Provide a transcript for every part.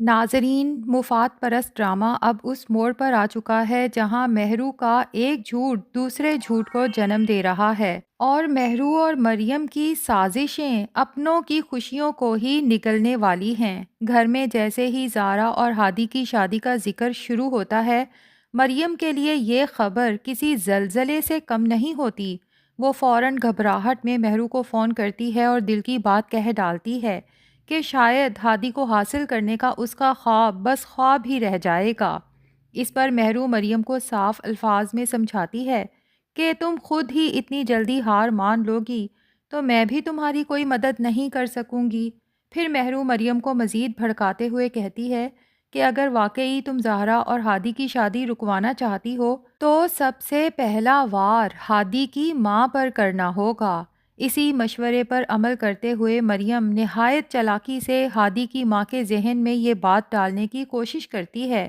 ناظرین، مفاد پرست ڈرامہ اب اس موڑ پر آ چکا ہے جہاں مہرو کا ایک جھوٹ دوسرے جھوٹ کو جنم دے رہا ہے اور مہرو اور مریم کی سازشیں اپنوں کی خوشیوں کو ہی نگلنے والی ہیں۔ گھر میں جیسے ہی زارا اور ہادی کی شادی کا ذکر شروع ہوتا ہے، مریم کے لیے یہ خبر کسی زلزلے سے کم نہیں ہوتی۔ وہ فوراً گھبراہٹ میں مہرو کو فون کرتی ہے اور دل کی بات کہہ ڈالتی ہے کہ شاید ہادی کو حاصل کرنے کا اس کا خواب بس خواب ہی رہ جائے گا۔ اس پر مہرو مریم کو صاف الفاظ میں سمجھاتی ہے کہ تم خود ہی اتنی جلدی ہار مان لو گی تو میں بھی تمہاری کوئی مدد نہیں کر سکوں گی۔ پھر مہرو مریم کو مزید بھڑکاتے ہوئے کہتی ہے کہ اگر واقعی تم زہرا اور ہادی کی شادی رکوانا چاہتی ہو تو سب سے پہلا وار ہادی کی ماں پر کرنا ہوگا۔ اسی مشورے پر عمل کرتے ہوئے مریم نہایت چالاکی سے ہادی کی ماں کے ذہن میں یہ بات ڈالنے کی کوشش کرتی ہے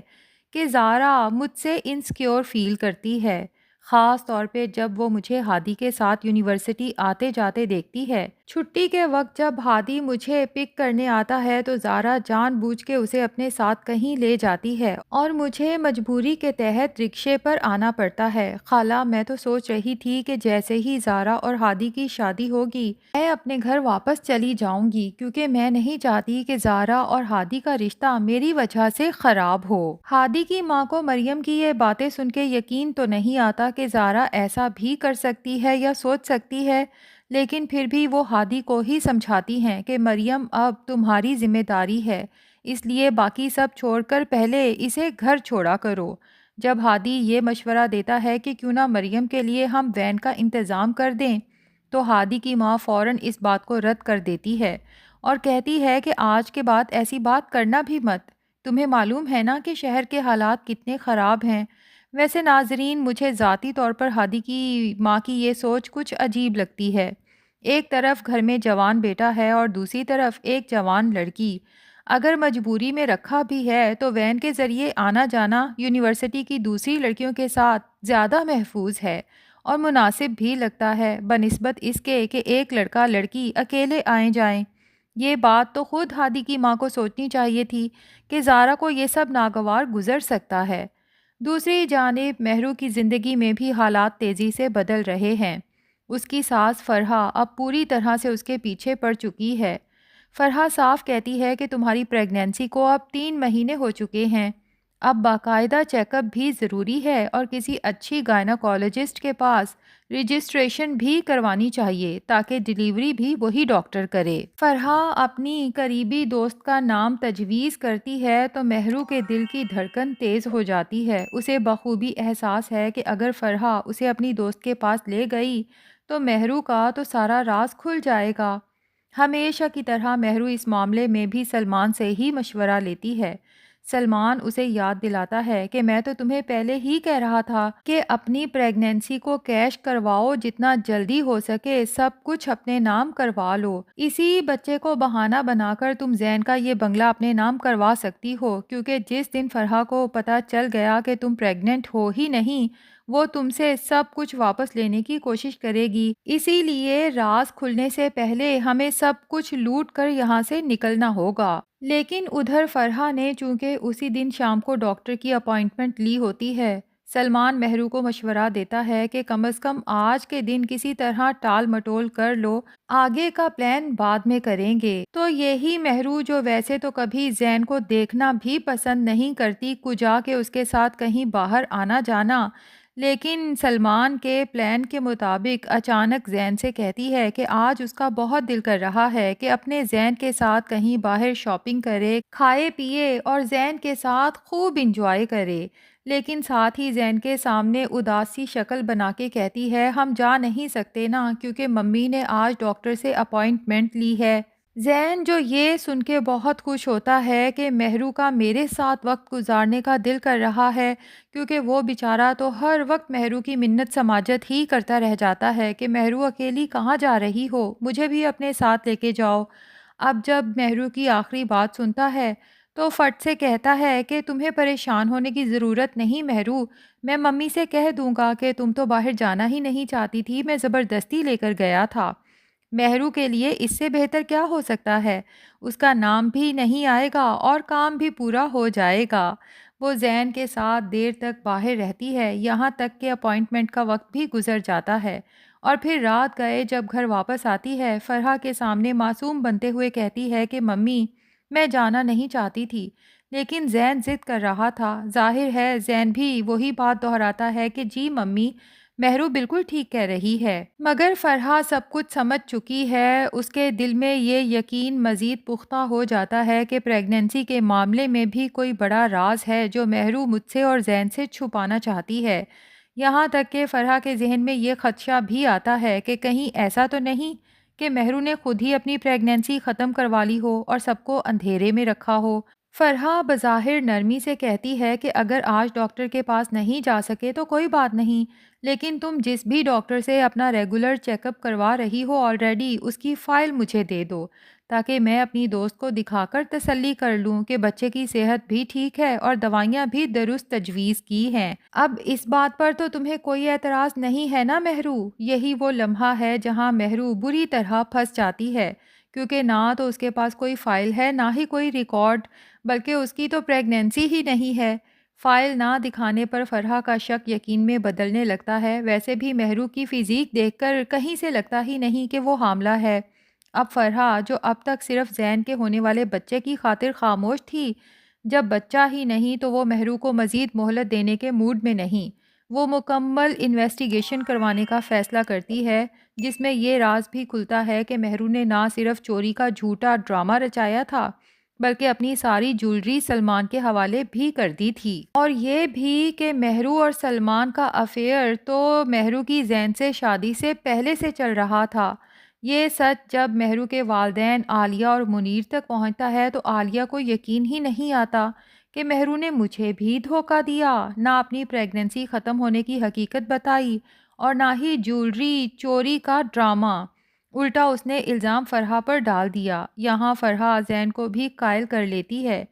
کہ زارا مجھ سے انسیکیور فیل کرتی ہے، خاص طور پہ جب وہ مجھے ہادی کے ساتھ یونیورسٹی آتے جاتے دیکھتی ہے۔ چھٹی کے وقت جب ہادی مجھے پک کرنے آتا ہے تو زارا جان بوجھ کے اسے اپنے ساتھ کہیں لے جاتی ہے اور مجھے مجبوری کے تحت رکشے پر آنا پڑتا ہے۔ خالہ، میں تو سوچ رہی تھی کہ جیسے ہی زارا اور ہادی کی شادی ہوگی میں اپنے گھر واپس چلی جاؤں گی، کیونکہ میں نہیں چاہتی کہ زارا اور ہادی کا رشتہ میری وجہ سے خراب ہو۔ ہادی کی ماں کو مریم کی یہ باتیں سن کے یقین تو نہیں آتا کہ زارا ایسا بھی کر سکتی ہے یا سوچ سکتی ہے، لیکن پھر بھی وہ ہادی کو ہی سمجھاتی ہیں کہ مریم اب تمہاری ذمہ داری ہے، اس لیے باقی سب چھوڑ کر پہلے اسے گھر چھوڑا کرو۔ جب ہادی یہ مشورہ دیتا ہے کہ کیوں نہ مریم کے لیے ہم وین کا انتظام کر دیں تو ہادی کی ماں فوراً اس بات کو رد کر دیتی ہے اور کہتی ہے کہ آج کے بعد ایسی بات کرنا بھی مت۔ تمہیں معلوم ہے نا کہ شہر کے حالات کتنے خراب ہیں۔ ویسے ناظرین، مجھے ذاتی طور پر ہادی کی ماں کی یہ سوچ کچھ عجیب لگتی ہے۔ ایک طرف گھر میں جوان بیٹا ہے اور دوسری طرف ایک جوان لڑکی۔ اگر مجبوری میں رکھا بھی ہے تو وین کے ذریعے آنا جانا یونیورسٹی کی دوسری لڑکیوں کے ساتھ زیادہ محفوظ ہے اور مناسب بھی لگتا ہے بنسبت اس کے کہ ایک لڑکا لڑکی اکیلے آئیں جائیں۔ یہ بات تو خود ہادی کی ماں کو سوچنی چاہیے تھی کہ زارا کو یہ سب ناگوار گزر سکتا ہے۔ دوسری جانب مہرو کی زندگی میں بھی حالات تیزی سے بدل رہے ہیں۔ اس کی ساس فرحہ اب پوری طرح سے اس کے پیچھے پڑ چکی ہے۔ فرحہ صاف کہتی ہے کہ تمہاری پریگنینسی کو اب 3 مہینے ہو چکے ہیں، اب باقاعدہ چیک اپ بھی ضروری ہے اور کسی اچھی گائناکالوجسٹ کے پاس رجسٹریشن بھی کروانی چاہیے تاکہ ڈیلیوری بھی وہی ڈاکٹر کرے۔ فرحہ اپنی قریبی دوست کا نام تجویز کرتی ہے تو مہرو کے دل کی دھڑکن تیز ہو جاتی ہے۔ اسے بخوبی احساس ہے کہ اگر فرحہ اسے اپنی دوست کے پاس لے گئی تو مہرو کا تو سارا راز کھل جائے گا۔ ہمیشہ کی طرح مہرو اس معاملے میں بھی سلمان سے ہی مشورہ لیتی ہے۔ سلمان اسے یاد دلاتا ہے کہ میں تو تمہیں پہلے ہی کہہ رہا تھا کہ اپنی پریگنینسی کو کیش کرواؤ، جتنا جلدی ہو سکے سب کچھ اپنے نام کروا لو۔ اسی بچے کو بہانہ بنا کر تم زین کا یہ بنگلہ اپنے نام کروا سکتی ہو، کیونکہ جس دن فرحہ کو پتہ چل گیا کہ تم پریگننٹ ہو ہی نہیں وہ تم سے سب کچھ واپس لینے کی کوشش کرے گی۔ اسی لیے راز کھلنے سے پہلے ہمیں سب کچھ لوٹ کر یہاں سے نکلنا ہوگا۔ لیکن ادھر فرحہ نے چونکہ اسی دن شام کو ڈاکٹر کی اپائنٹمنٹ لی ہوتی ہے، سلمان مہرو کو مشورہ دیتا ہے کہ کم از کم آج کے دن کسی طرح ٹال مٹول کر لو، آگے کا پلان بعد میں کریں گے۔ تو یہی مہرو جو ویسے تو کبھی زین کو دیکھنا بھی پسند نہیں کرتی کجا کہ اس کے ساتھ کہیں باہر آنا جانا، لیکن سلمان کے پلان کے مطابق اچانک زین سے کہتی ہے کہ آج اس کا بہت دل کر رہا ہے کہ اپنے زین کے ساتھ کہیں باہر شاپنگ کرے، کھائے پیے اور زین کے ساتھ خوب انجوائے کرے، لیکن ساتھ ہی زین کے سامنے اداسی شکل بنا کے کہتی ہے ہم جا نہیں سکتے نا، کیونکہ ممی نے آج ڈاکٹر سے اپائنٹمنٹ لی ہے۔ زین جو یہ سن کے بہت خوش ہوتا ہے کہ مہرو کا میرے ساتھ وقت گزارنے کا دل کر رہا ہے، کیونکہ وہ بیچارہ تو ہر وقت مہرو کی منت سماجت ہی کرتا رہ جاتا ہے کہ مہرو اکیلی کہاں جا رہی ہو، مجھے بھی اپنے ساتھ لے کے جاؤ۔ اب جب مہرو کی آخری بات سنتا ہے تو فٹ سے کہتا ہے کہ تمہیں پریشان ہونے کی ضرورت نہیں مہرو، میں ممی سے کہہ دوں گا کہ تم تو باہر جانا ہی نہیں چاہتی تھی، میں زبردستی لے کر گیا تھا۔ مہرو کے لیے اس سے بہتر کیا ہو سکتا ہے؟ اس کا نام بھی نہیں آئے گا اور کام بھی پورا ہو جائے گا۔ وہ زین کے ساتھ دیر تک باہر رہتی ہے، یہاں تک کہ اپوائنٹمنٹ کا وقت بھی گزر جاتا ہے، اور پھر رات گئے جب گھر واپس آتی ہے، فرحہ کے سامنے معصوم بنتے ہوئے کہتی ہے کہ ممی، میں جانا نہیں چاہتی تھی، لیکن زین ضد کر رہا تھا۔ ظاہر ہے زین بھی وہی بات دہراتا ہے کہ جی ممی، مہرو بالکل ٹھیک کہہ رہی ہے۔ مگر فرحہ سب کچھ سمجھ چکی ہے۔ اس کے دل میں یہ یقین مزید پختہ ہو جاتا ہے کہ پریگننسی کے معاملے میں بھی کوئی بڑا راز ہے جو مہرو مجھ سے اور زین سے چھپانا چاہتی ہے۔ یہاں تک کہ فرحہ کے ذہن میں یہ خدشہ بھی آتا ہے کہ کہیں ایسا تو نہیں کہ مہرو نے خود ہی اپنی پریگننسی ختم کروا لی ہو اور سب کو اندھیرے میں رکھا ہو۔ فرحہ بظاہر نرمی سے کہتی ہے کہ اگر آج ڈاکٹر کے پاس نہیں جا سکے تو کوئی بات نہیں، لیکن تم جس بھی ڈاکٹر سے اپنا ریگولر چیک اپ کروا رہی ہو آلریڈی، اس کی فائل مجھے دے دو، تاکہ میں اپنی دوست کو دکھا کر تسلی کر لوں کہ بچے کی صحت بھی ٹھیک ہے اور دوائیاں بھی درست تجویز کی ہیں۔ اب اس بات پر تو تمہیں کوئی اعتراض نہیں ہے نا مہرو؟ یہی وہ لمحہ ہے جہاں مہرو بری طرح پھنس جاتی ہے، کیونکہ نہ تو اس کے پاس کوئی فائل ہے، نہ ہی کوئی ریکارڈ، بلکہ اس کی تو پریگننسی ہی نہیں ہے۔ فائل نہ دکھانے پر فرحہ کا شک یقین میں بدلنے لگتا ہے۔ ویسے بھی مہرو کی فزیک دیکھ کر کہیں سے لگتا ہی نہیں کہ وہ حاملہ ہے۔ اب فرحہ جو اب تک صرف زین کے ہونے والے بچے کی خاطر خاموش تھی، جب بچہ ہی نہیں تو وہ مہرو کو مزید مہلت دینے کے موڈ میں نہیں۔ وہ مکمل انویسٹیگیشن کروانے کا فیصلہ کرتی ہے، جس میں یہ راز بھی کھلتا ہے کہ مہرو نے نہ صرف چوری کا جھوٹا ڈرامہ رچایا تھا، بلکہ اپنی ساری جولری سلمان کے حوالے بھی کر دی تھی۔ اور یہ بھی کہ مہرو اور سلمان کا افیئر تو مہرو کی زین سے شادی سے پہلے سے چل رہا تھا۔ یہ سچ جب مہرو کے والدین عالیہ اور منیر تک پہنچتا ہے تو عالیہ کو یقین ہی نہیں آتا کہ مہرو نے مجھے بھی دھوکہ دیا، نہ اپنی پریگننسی ختم ہونے کی حقیقت بتائی اور نہ ہی جولری چوری کا ڈرامہ۔ الٹا اس نے الزام فرحہ پر ڈال دیا۔ یہاں فرحہ زین کو بھی قائل کر لیتی ہے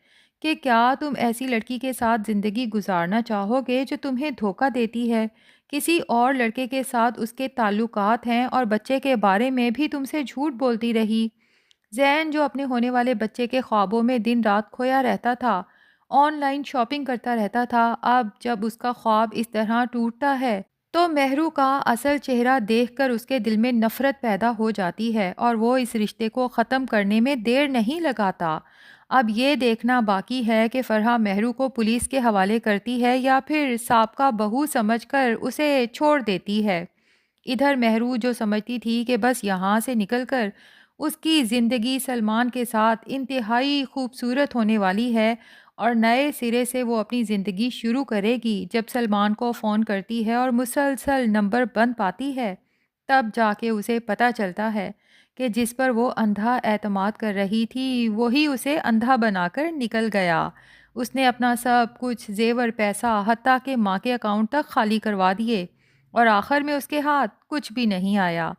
کہ کیا تم ایسی لڑکی کے ساتھ زندگی گزارنا چاہو گے جو تمہیں دھوکہ دیتی ہے، کسی اور لڑکے کے ساتھ اس کے تعلقات ہیں اور بچے کے بارے میں بھی تم سے جھوٹ بولتی رہی۔ زین جو اپنے ہونے والے بچے کے خوابوں میں دن رات کھویا رہتا تھا، آن لائن شاپنگ کرتا رہتا تھا، اب جب اس کا خواب اس طرح ٹوٹتا ہے تو مہرو کا اصل چہرہ دیکھ کر اس کے دل میں نفرت پیدا ہو جاتی ہے اور وہ اس رشتے کو ختم کرنے میں دیر نہیں لگاتا۔ اب یہ دیکھنا باقی ہے کہ فرحہ مہرو کو پولیس کے حوالے کرتی ہے یا پھر سابقہ بہو سمجھ کر اسے چھوڑ دیتی ہے۔ ادھر مہرو جو سمجھتی تھی کہ بس یہاں سے نکل کر اس کی زندگی سلمان کے ساتھ انتہائی خوبصورت ہونے والی ہے اور نئے سرے سے وہ اپنی زندگی شروع کرے گی، جب سلمان کو فون کرتی ہے اور مسلسل نمبر بند پاتی ہے، تب جا کے اسے پتہ چلتا ہے کہ جس پر وہ اندھا اعتماد کر رہی تھی وہی اسے اندھا بنا کر نکل گیا۔ اس نے اپنا سب کچھ، زیور، پیسہ، حتیٰ کہ ماں کے اکاؤنٹ تک خالی کروا دیے اور آخر میں اس کے ہاتھ کچھ بھی نہیں آیا۔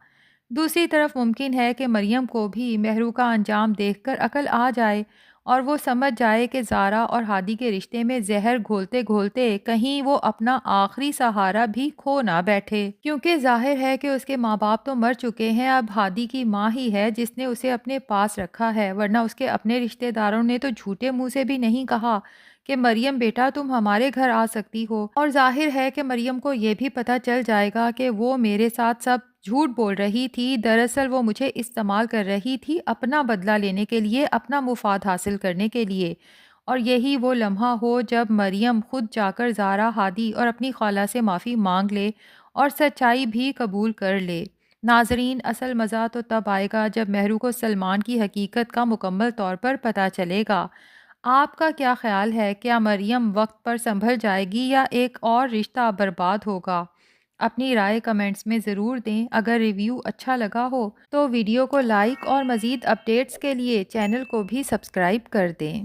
دوسری طرف ممکن ہے کہ مریم کو بھی مہرو کا انجام دیکھ کر عقل آ جائے اور وہ سمجھ جائے کہ زارا اور ہادی کے رشتے میں زہر گھولتے گھولتے کہیں وہ اپنا آخری سہارا بھی کھو نہ بیٹھے، کیونکہ ظاہر ہے کہ اس کے ماں باپ تو مر چکے ہیں، اب ہادی کی ماں ہی ہے جس نے اسے اپنے پاس رکھا ہے، ورنہ اس کے اپنے رشتے داروں نے تو جھوٹے منہ سے بھی نہیں کہا کہ مریم بیٹا تم ہمارے گھر آ سکتی ہو، اور ظاہر ہے کہ مریم کو یہ بھی پتہ چل جائے گا کہ وہ میرے ساتھ سب جھوٹ بول رہی تھی، دراصل وہ مجھے استعمال کر رہی تھی اپنا بدلہ لینے کے لیے، اپنا مفاد حاصل کرنے کے لیے۔ اور یہی وہ لمحہ ہو جب مریم خود جا کر زارا، ہادی اور اپنی خالہ سے معافی مانگ لے اور سچائی بھی قبول کر لے۔ ناظرین، اصل مزہ تو تب آئے گا جب مہرو کو سلمان کی حقیقت کا مکمل طور پر پتہ چلے گا۔ آپ کا کیا خیال ہے؟ کیا مریم وقت پر سنبھل جائے گی یا ایک اور رشتہ برباد ہوگا؟ اپنی رائے کمنٹس میں ضرور دیں۔ اگر ریویو اچھا لگا ہو تو ویڈیو کو لائک اور مزید اپڈیٹس کے لیے چینل کو بھی سبسکرائب کر دیں۔